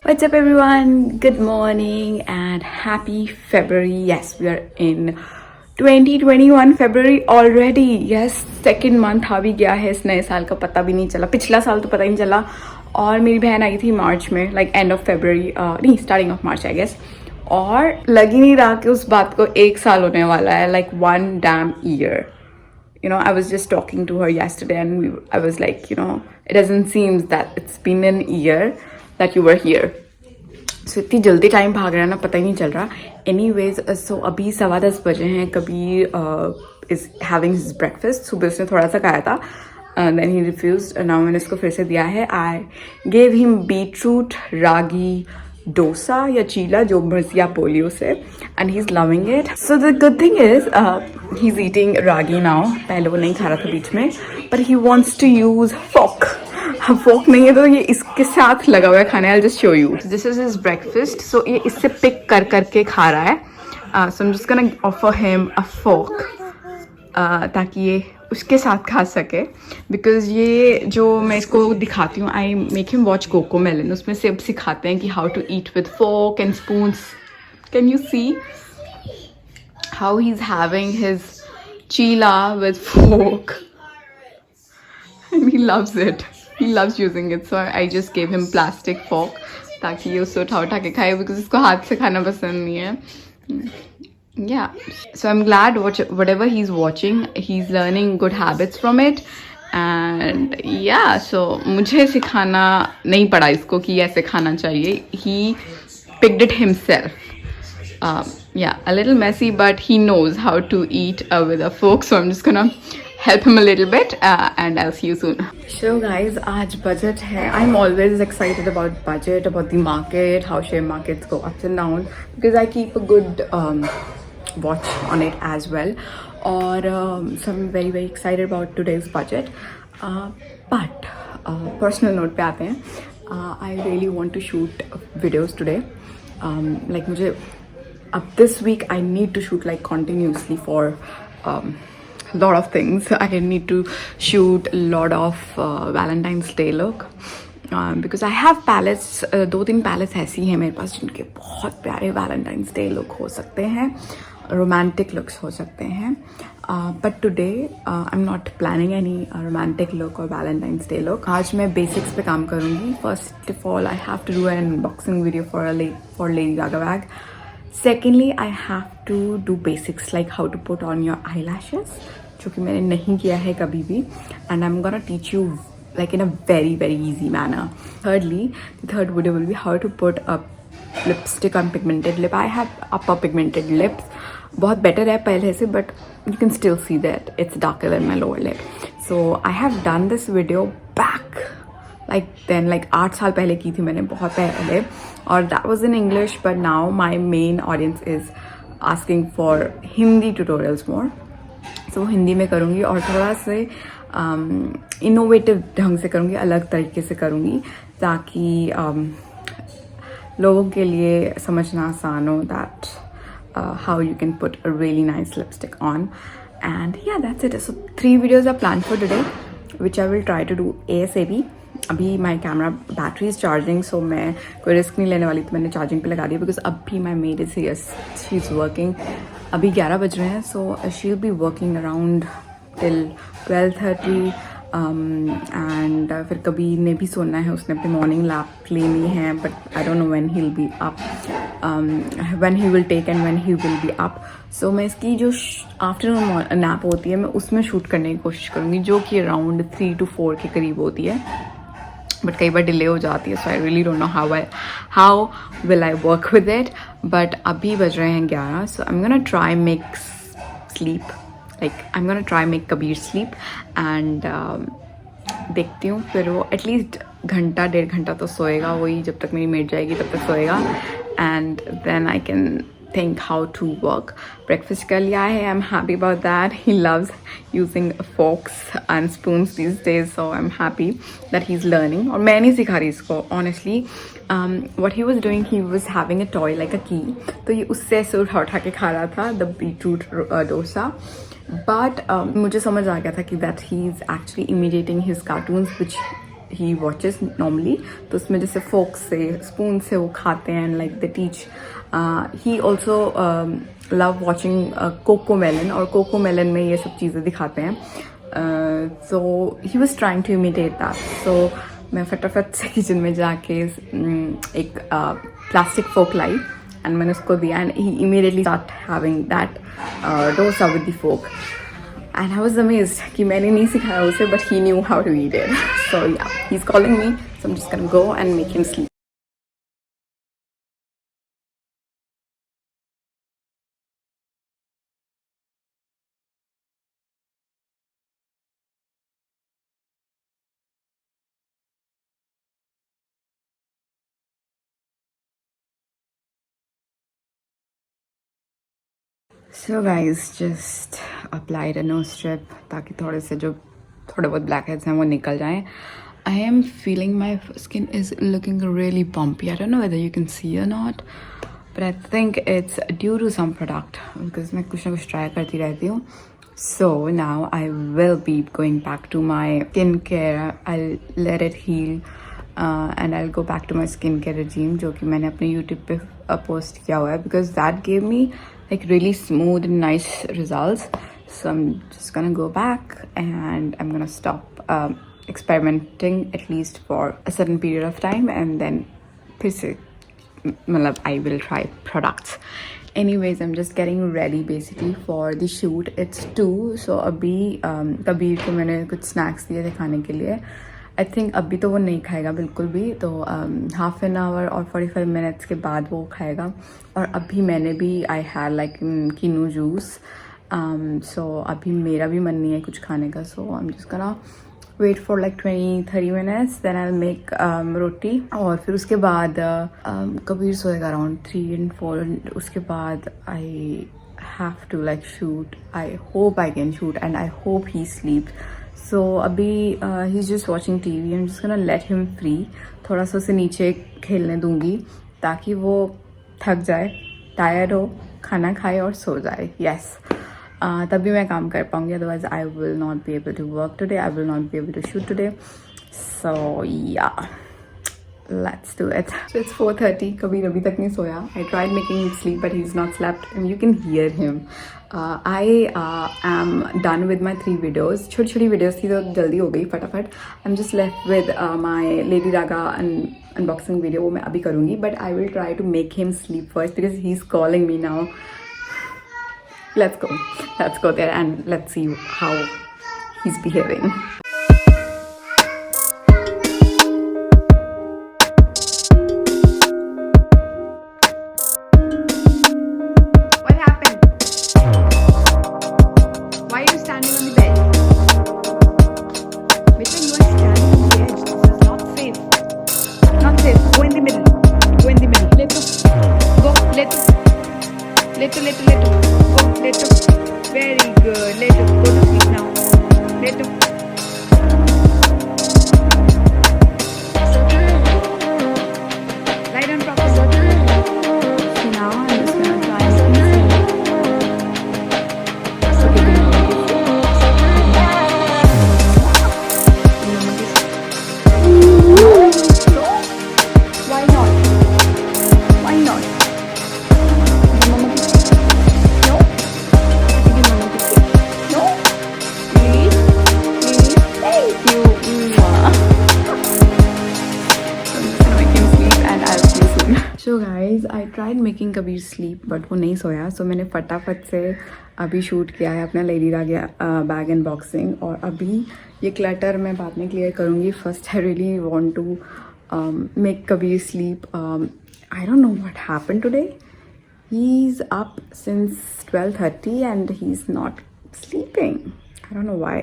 What's up, everyone? Good morning and happy February. Yes, we are in 2021 February already. Yes, second month आ भी गया है इस नए साल का, पता भी नहीं चला. पिछला साल तो पता ही नहीं चला. और मेरी बहन आई थी मार्च में, लाइक एंड ऑफ फेब्रवरी, नहीं starting of March I guess. और लग ही नहीं रहा कि उस बात को एक साल होने वाला है, like one dam year. You know, I was just talking to her yesterday and I was like, it doesn't seem that it's been an year that you were here. So इतनी जल्दी टाइम भाग रहा है ना, पता ही नहीं चल रहा. Anyways, so अभी 10:15 बजे हैं. Kabir is having his breakfast. सुबह उसने थोड़ा सा खाया था, then he refused. Now मैंने इसको फिर से दिया है. I gave him beetroot ragi dosa या चीला, जो मर्जी आप बोलिए उसे, and he's loving it. So the good thing is he's eating ragi now. पहले वो नहीं खा रहा था बीच में, but he wants to use fork. फोक नहीं है तो ये इसके साथ लगा हुआ है खाने. I'll just show you. This is his breakfast. So ये इससे पिक कर करके खा रहा है. So I'm just gonna offer him a fork ताकि ये उसके साथ खा सके. बिकॉज ये जो मैं इसको दिखाती हूँ, I make him watch Cocomelon. उसमें से अब सिखाते हैं कि how to eat with fork and spoons. Can you see how he is having his cheela with fork and he loves it. He loves using it, so I just gave him plastic fork ताकि ये उससे उठा के खाए, because इसको हाथ से खाना पसंद नहीं है. Yeah, so I'm glad whatever he's watching, he's learning good habits from it. And yeah, so मुझे सिखाना नहीं पड़ा इसको कि ऐसे खाना चाहिए. He picked it himself. Yeah, a little messy, but he knows how to eat with a fork. So I'm just gonna help him a little bit and I'll see you soon. So guys, आज budget है. I'm always excited about budget, about the market, how share markets go ups and down, because I keep a good watch on it as well. Or so I'm very very excited about today's budget. But personal note पे आते हैं. I really want to shoot videos today. Like मुझे अब this week I need to shoot like continuously for lot of things. I need to shoot a lot of Valentine's Day look because I have palettes. 2-3 palettes ऐसी हैं मेरे पास जिनके बहुत प्यारे Valentine's Day look हो सकते हैं, romantic looks हो सकते हैं. But today I'm not planning any romantic look or Valentine's Day look. आज मैं basics पे काम करूँगी. First of all, I have to do an unboxing video for Lady Gaga bag. Secondly, I have to do basics like how to put on your eyelashes, जो कि मैंने नहीं किया है कभी भी, and I'm gonna teach you like in a very very easy manner. Thirdly, the third video will be how to put a lipstick on pigmented lip. I have upper pigmented lips, बहुत better है पहले से, but you can still see that it's darker than my lower lip. So I have done this video back like 8 साल पहले की थी मैंने, बहुत पहले, और that was in English. But now my main audience is asking for Hindi tutorials more. So Hindi में करूँगी और थोड़ा से इनोवेटिव ढंग से करूँगी, अलग तरीके से करूँगी, ताकि लोगों के लिए समझना आसान हो that how you can put a really nice lipstick on. And yeah, that's it. So 3 videos are planned for today, which I will try to do ASAP. अभी my camera battery is charging, so मैं कोई risk नहीं लेने वाली, तो मैंने charging पे लगा दिया. बिकॉज अभी my maid is here, she is working. अभी 11 बज रहे हैं, so she will be working around till 12:30. And फिर कबीर ने भी सोना है, उसने अपनी मॉर्निंग लैप लेनी है, but I don't know when he will be up, when he will take and when he will be up. So मैं इसकी जो आफ्टरनून नैप होती है, मैं उसमें शूट करने की कोशिश करूँगी, जो कि अराउंड 3 to 4 के करीब होती है, बट कई बार डिले हो जाती है. So I really don't know how will I work with it. But अभी बज रहे हैं 11. So I am gonna try make sleep, like I am gonna try make Kabir sleep. And देखती हूँ, फिर वो एटलीस्ट घंटा 1.5 घंटा तो सोएगा, वही जब तक मेरी मेड जाएगी तब तक सोएगा. And then I can think how to work. Breakfast कर लिया है. I'm happy about that. He loves using forks and spoons these days, so I'm happy that he's learning. और मैं नहीं सिखा रही इसको, honestly. What he was doing, he was having a toy like a key. तो ये उससे ऐसे उठा के खा रहा था, the beetroot dosa. But मुझे समझ आ गया था कि that he is actually imitating his cartoons, which he watches normally, तो उसमें जैसे फोक से स्पून से वो खाते हैं, like the teach. He also love watching Cocomelon, और कोको मेलन में ये सब चीज़ें दिखाते हैं. So he was trying to imitate that. So मैं फटाफट से किचन में जाके एक प्लास्टिक फोक लाई एंड मैंने उसको दिया, and he immediately start having that dosa with the fork. And I was amazed कि मैंने नहीं सिखाया उसे, but he knew how to eat it. So yeah, he's calling me, so I'm just gonna go and make him sleep. So guys, just applied a nose strip ताकि थोड़े बहुत blackheads हैं वो निकल जाएं. I am feeling my skin is looking really bumpy. I don't know whether you can see or not, but I think it's due to some product because मैं कुछ ना कुछ try करती रहती हूँ. So now I will be going back to my skincare. I'll let it heal. And I'll go back to my skincare regime जो कि मैंने अपने YouTube पे post किया हुआ है, because that gave me like really smooth and nice results. So I'm just gonna go back and I'm gonna stop experimenting at least for a certain period of time, and then फिर से मतलब I will try products. Anyways, I'm just getting ready basically for the shoot. It's 2, so अभी कबीर को मैंने कुछ snacks दिए थे खाने के लिए. आई थिंक अभी तो वो नहीं खाएगा बिल्कुल भी, तो हाफ एन आवर और 45 मिनट्स के बाद वो खाएगा. और अभी मैंने भी I had like keenu juice. So अभी मेरा भी मन नहीं है कुछ खाने का, so I am just gonna wait for like 20-30 minutes, then I will make roti. और फिर उसके बाद कबीर सोएगा अराउंड 3 and 4. उसके बाद I have to like shoot. I hope I can shoot and I hope he sleep. So अभी he is just watching TV. I am just gonna let him free. थोड़ा सा उसे नीचे खेलने दूंगी ताकि वो थक जाए, टायर्ड हो, खाना खाए और सो जाए. यस, तभी मैं काम कर पाऊंगी. Otherwise I will not be able to work today, I will not be able to shoot today. So yeah, let's do it. So it's 4:30. Kabir abhi tak nahi soya. I tried making him sleep, but he's not slept, and you can hear him. I am done with my 3 videos. छोटी videos थी तो जल्दी हो गई फटाफट. I'm just left with my Lady Raga unboxing video. वो मैं अभी करूँगी, but I will try to make him sleep first because he's calling me now. Let's go there and let's see how he's behaving. So guys I tried making Kabir sleep, but वो नहीं सोया. सो मैंने फटाफट से अभी शूट किया है अपना lady रागा bag unboxing. और अभी ये क्लटर मैं बाद में क्लियर करूँगी. First I really want to make Kabir sleep. I don't know what happen today. He is up since 12:30 and he is not sleeping. I don't know why.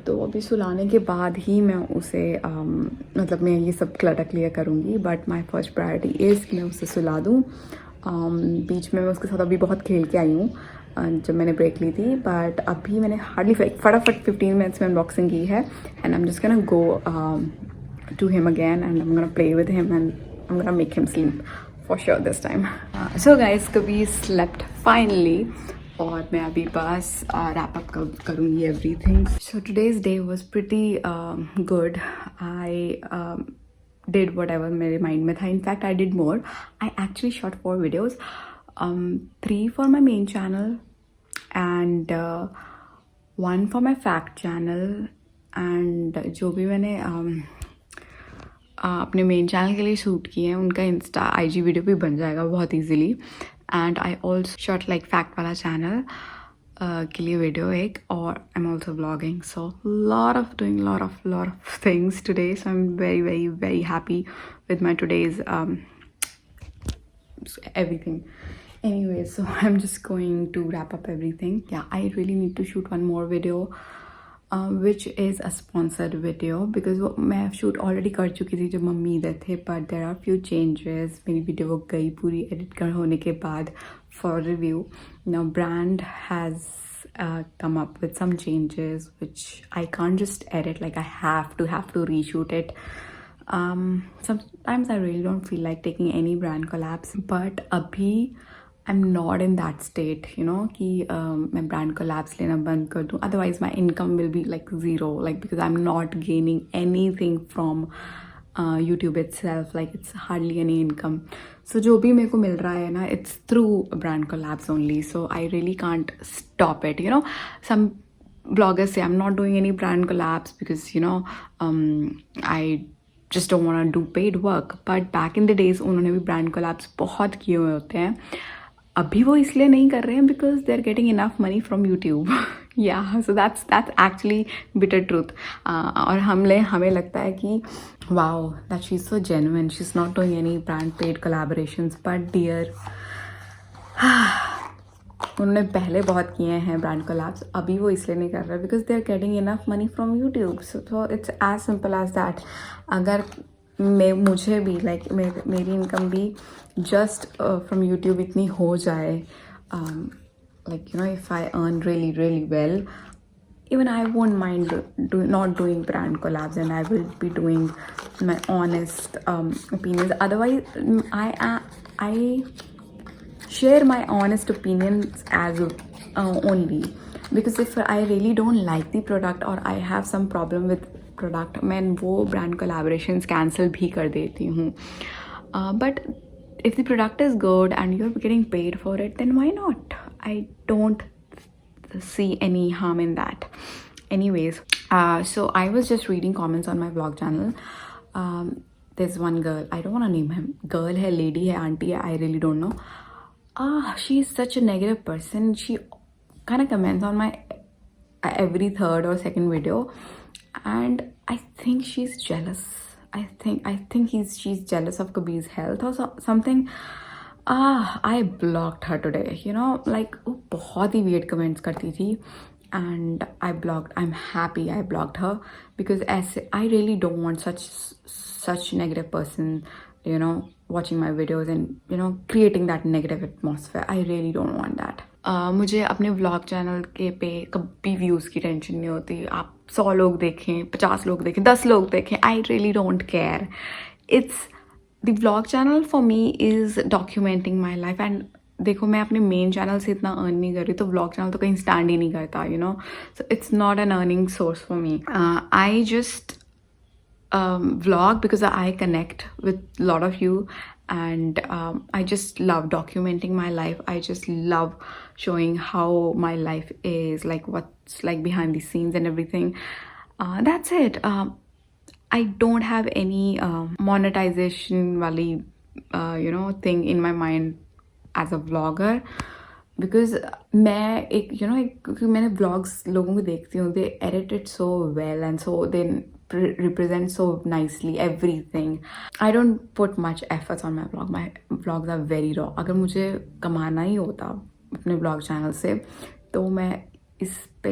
तो अभी सुलाने के बाद ही मैं उसे मतलब मैं ये सब क्लटर क्लियर करूँगी. But my first priority is कि मैं उसे सुला दूँ. बीच में मैं उसके साथ अभी बहुत खेल के आई हूँ जब मैंने ब्रेक ली थी. बट अभी मैंने हार्डली फटाफट 15 मिनट्स में अनबॉक्सिंग की है. And I am just gonna go to him again and I am gonna play with him and I am gonna make him sleep for sure this time. So guys, Kabir slept finally. और मैं अभी बस wrap up करूँगी everything. So today's day was pretty good. I did whatever मेरे mind में था. In fact I did more. I actually shot 4 videos, 3 for my main channel and 1 for my fact channel. and जो भी मैंने अपने main channel के लिए shoot किए हैं उनका इंस्टा IG वीडियो भी बन जाएगा बहुत easily. And I also shot like fact वाला चैनल के लिए वीडियो एक. और I am also vlogging. So lot of things today. So I am very very very happy with my today's everything. Anyway, so I'm just going to wrap up everything. Yeah, I really need to shoot one more video, which is a sponsored video, because वो मैं shoot already कर चुकी थी जब mummy इधर थे. but there are few changes. मेरी video वो गई पूरी एडिट कर होने के बाद for review. Now brand has come up with some changes which I can't just edit. Like I have to reshoot it. Sometimes I really don't feel like taking any brand collabs, but अभी I'm not in that state, you know, कि मैं brand collabs लेना बंद कर दूँ. Otherwise my income will be like zero, like because I'm not gaining anything from YouTube itself. Like it's hardly any income. So जो भी मेरे को मिल रहा है ना, it's through brand collabs only. So I really can't stop it, you know. Some bloggers say I'm not doing any brand collabs because, you know, I just don't want to do paid work. But back in the days उन्होंने भी brand collabs बहुत किए हुए होते हैं. अभी वो इसलिए नहीं कर रहे हैं because they're getting enough money from YouTube. Yeah, so that's actually bitter truth. और हमें लगता है कि wow, that she's so genuine. She's not doing any brand paid collaborations. But dear, उन्होंने पहले बहुत किए हैं ब्रांड कोलैब्स. अभी वो इसलिए नहीं कर रहे because they are getting enough money from YouTube. So it's as simple as that. अगर मुझे भी लाइक मेरी इनकम भी जस्ट फ्रॉम यूट्यूब इतनी हो जाए, like you know, if I earn really really well, even I won't mind not doing brand collabs, and I will be doing my honest opinions. Otherwise, I share my honest opinions as only because if I really don't like the product or I have some problem with product, मैं वो brand collaborations cancel भी कर देती हूँ. But if the product is good and you're getting paid for it, then why not? I don't see any harm in that. Anyways, so I was just reading comments on my vlog channel. There's one girl, I don't want to name him, girl hai, lady hai, auntie hai, I really don't know. She is such a negative person. She kind of comments on my every third or second video, and I think she's jealous. I think she's jealous of Kabir's health or something. I blocked her today, you know, like वो बहुत ही weird comments करती थी, and I'm happy I blocked her because I really don't want such negative person, you know, watching my videos and, you know, creating that negative atmosphere. I really don't want that. मुझे अपने vlog channel के पे कभी views की tension नहीं होती. आप 100 लोग देखें, 50 लोग देखें, 10 लोग देखें, I really don't care. It's the vlog channel for me is documenting my life. And देखो, मैं अपने मेन चैनल से इतना अर्न नहीं कर रही तो व्लॉग चैनल तो कहीं स्टैंड ही नहीं करता, you know. So it's not an earning source for me. I just vlog because I connect with a lot of you, and I just love documenting my life. I just love showing how my life is, like what's like behind the scenes and everything. That's it. I don't have any monetization wali you know, thing in my mind as a vlogger, because मैं एक, you know, क्योंकि मैंने vlogs लोगों को देखती हूँ, they edit it so well and so they represent so nicely everything. I don't put much efforts on my vlog. My vlogs are very raw. अगर मुझे कमाना ही होता अपने vlog channel से तो मैं इस पे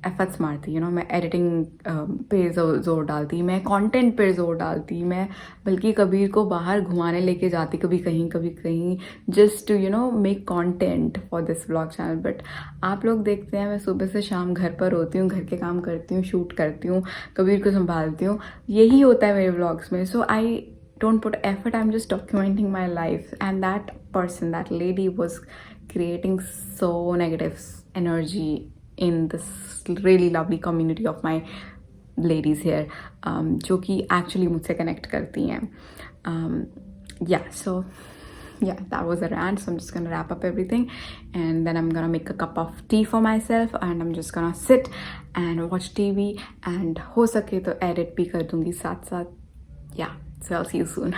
एफर्ट्स मारती, यू नो. मैं एडिटिंग पे जोर डालती, मैं कंटेंट पे जोर डालती, मैं बल्कि कबीर को बाहर घुमाने लेके जाती, कभी कहीं just to, you know, make content for this vlog channel. But आप लोग देखते हैं मैं सुबह से शाम घर पर होती हूँ, घर के काम करती हूँ, शूट करती हूँ, कबीर को संभालती हूँ, यही होता है मेरे व्लॉग्स में. सो आई don't put effort. I'm just documenting my life, and that person, that lady was creating so negative energy in this really lovely community of my ladies here, जो कि actually मुझसे connect करती हैं. Yeah, that was a rant. So I'm just gonna wrap up everything, and then I'm gonna make a cup of tea for myself, and I'm just gonna sit and watch TV, and हो सके तो edit भी कर दूँगी साथ साथ. Yeah, so I'll see you soon.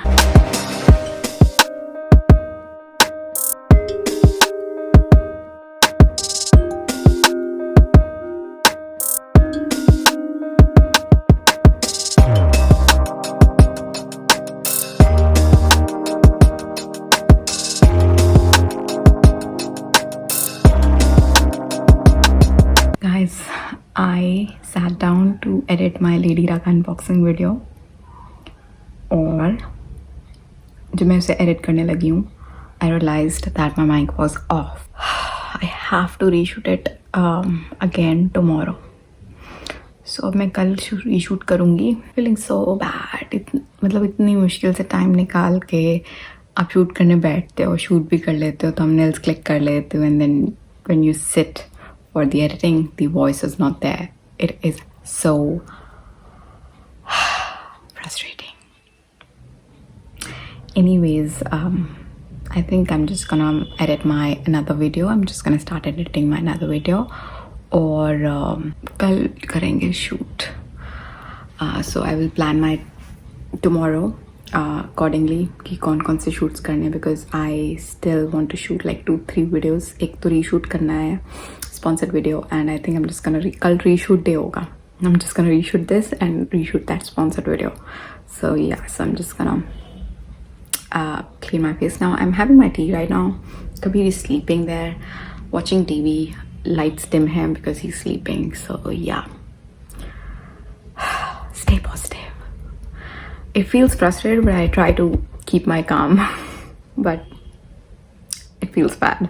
Guys, I sat down to edit my Lady Raga unboxing video, और जब मैं उसे edit करने लगी हूँ, I realized that my mic was off. I have to reshoot it again tomorrow. So अब मैं कल reshoot करूँगी. Feeling so bad. मतलब इतनी मुश्किल से time निकाल के आप shoot करने बैठते हो, shoot भी कर लेते हो, thumbnails click कर लेते हो, and then when you sit for the editing, the voice is not there. It is so frustrating. Anyways, I think I'm just gonna edit my another video. I'm just gonna start editing my another video, और कल करेंगे shoot. So I will plan my tomorrow accordingly कि कौन से shoots करने, because I still want to shoot like 2-3 videos. एक तो reshoot करना है sponsored video, and I think I'm just gonna कल reshoot day होगा. I'm just gonna reshoot this and reshoot that sponsored video. So yeah, so I'm just gonna clean my face now. I'm having my tea right now. Kabir is sleeping there, watching TV. Lights dim him because he's sleeping. So yeah, stay positive. It feels frustrated, but I try to keep my calm. But it feels bad.